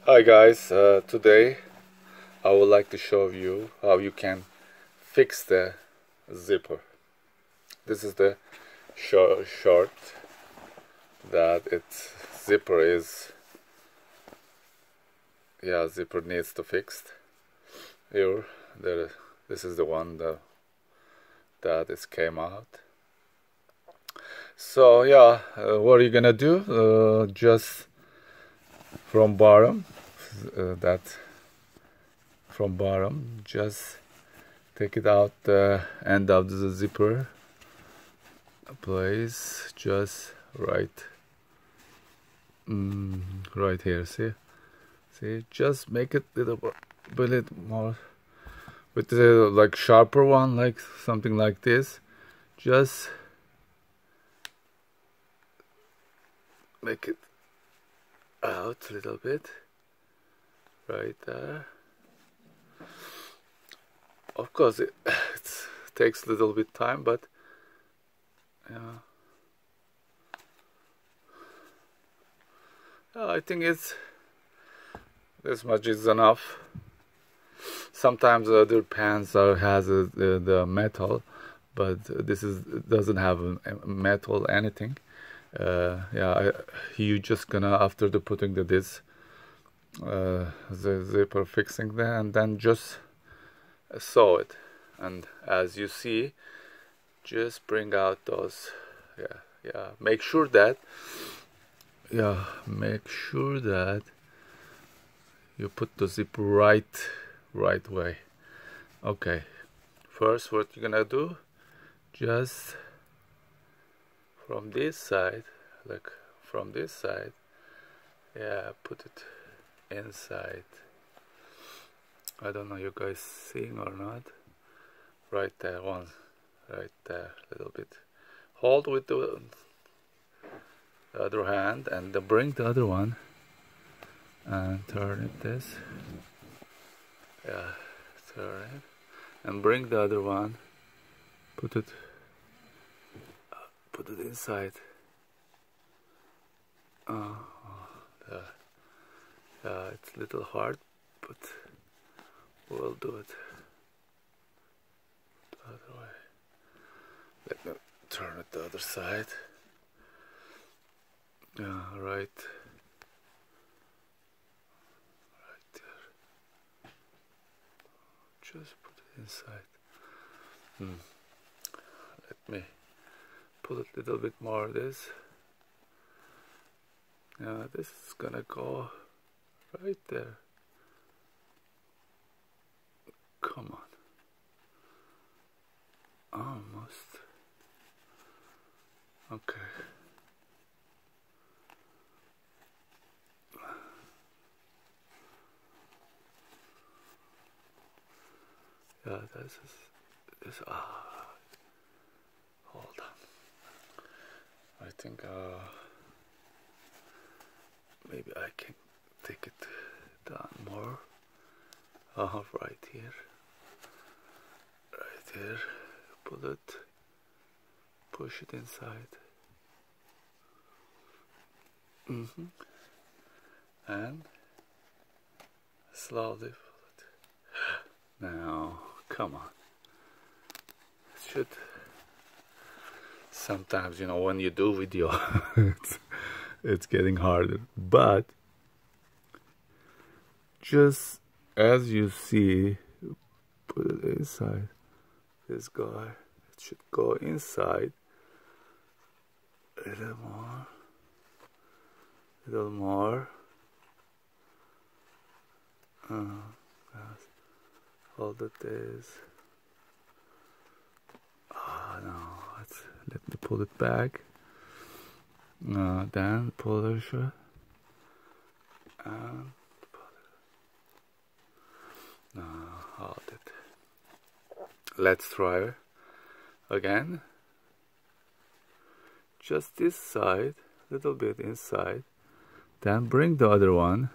Hi guys, today I would like to show you how you can fix the zipper. This is the short that its zipper is, zipper needs to fixed. Here, this is the one that is came out. So what are you gonna do? Just from bottom, that from bottom, just take it out the end of the zipper place, just right here. See, just make it little bit more with the like sharper one, like something like this. Just make it out a little bit right there. Of course it takes a little bit time, but I think it's this much is enough. Sometimes other pans has the metal, but this doesn't have a metal anything. You just gonna, after the putting this the zipper fixing there, and then just sew it, and as you see, just bring out those. Make sure that you put the zip right way. Okay, first what you're gonna do, just from this side, put it inside. I don't know you guys seeing or not. Right there, right there, a little bit. Hold with the other hand and then bring the other one and turn it this. Turn it and bring the other one. Put it inside. It's a little hard, but we'll do it the other way. Let me turn it the other side. Right there. Just put it inside. Let me pull it a little bit more. This is gonna go right there. Come on. Almost. Okay. This. Hold on. I think maybe I can take it down more. Right here. Pull it. Push it inside. And slowly pull it. Now, come on. It should. Sometimes, when you do video, it's getting harder. But just as you see, put it inside. This guy, it should go inside. A little more. Hold it this. No, let me pull it back. Then pull it shut. And pull it. No, hold it. Let's try again. Just this side, little bit inside. Then bring the other one.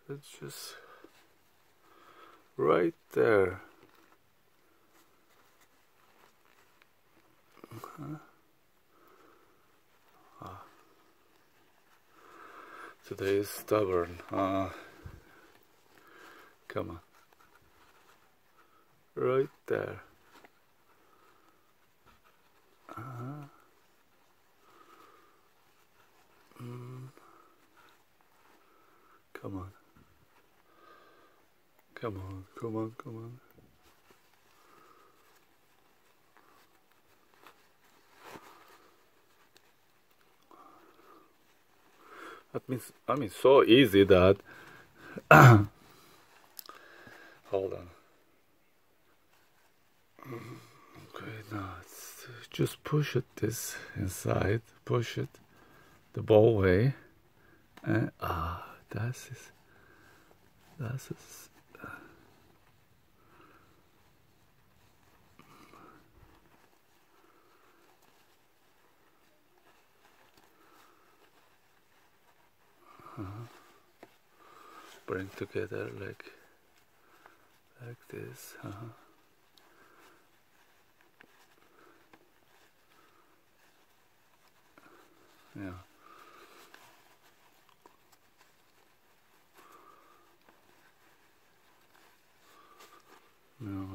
It's just right there. Today is stubborn. Come on. Right there. Come on. Come on, come on, come on. That means, so easy that hold on. Okay, now it's just push it this inside, push it the ball way, and that's it. Bring together like this. Yeah. No.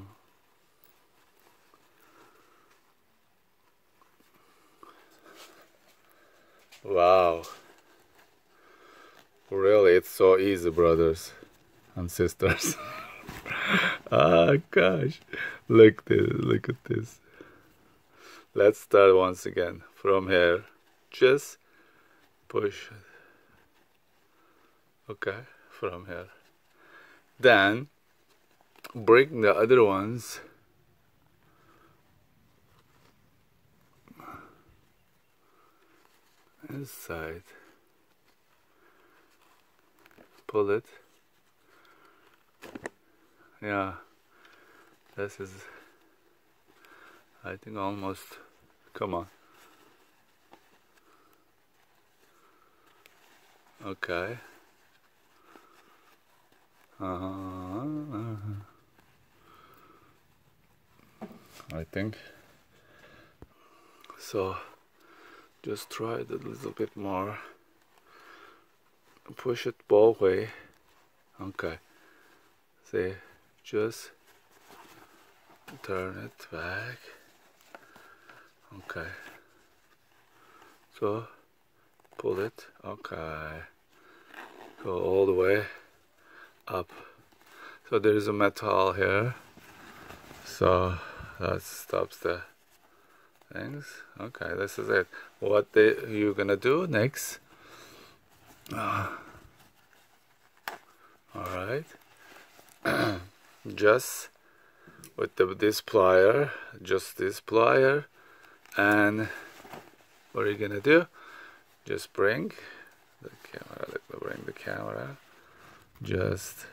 Wow. Really, it's so easy, brothers and sisters. Gosh. Look at this. Let's start once again from here. Just push it. Okay, from here. Then bring the other ones inside. Pull it. Yeah, this is, I think, almost. Come on. Okay. I think so. Just try it a little bit more. Push it both way. Okay. See, just turn it back. Okay. So pull it. Okay. Go all the way up. So there is a metal here. So that stops the things. Okay, this is it. What you're gonna do next? Alright. Just with this plier, and what are you gonna do? Just bring the camera. Let me bring the camera. Just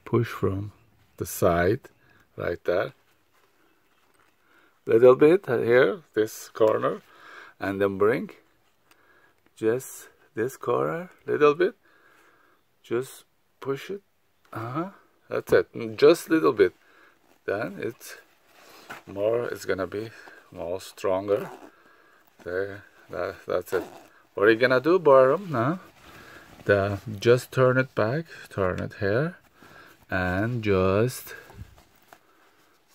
push from the side, right there. Little bit here, this corner, and then bring just this corner, little bit. Just push it. That's it. Just little bit. Then it's gonna be more stronger. There. That's it. What are you gonna do, Barham? Now, just turn it back. Turn it here, and just.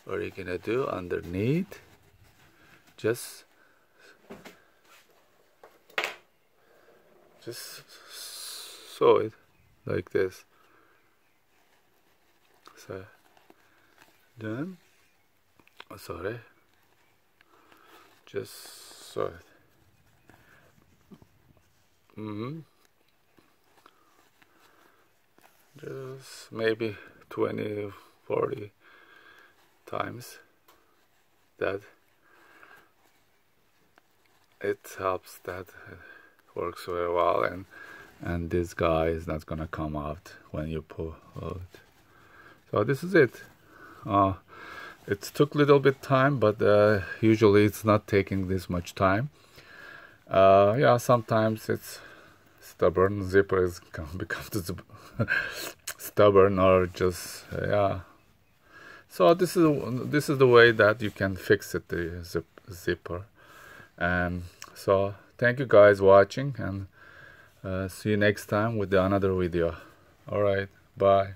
What are you gonna do underneath? Just sew it like this. So then, sorry, just sew it. Just maybe 20-40 times. That it helps. That works very well, and this guy is not gonna come out when you pull out. So this is it. It took a little bit time, but usually it's not taking this much time. Yeah, sometimes it's stubborn. Zipper is becomes stubborn, or just yeah. So this is the way that you can fix it, the zipper. And so thank you guys watching, and See you next time with another video. Alright, bye.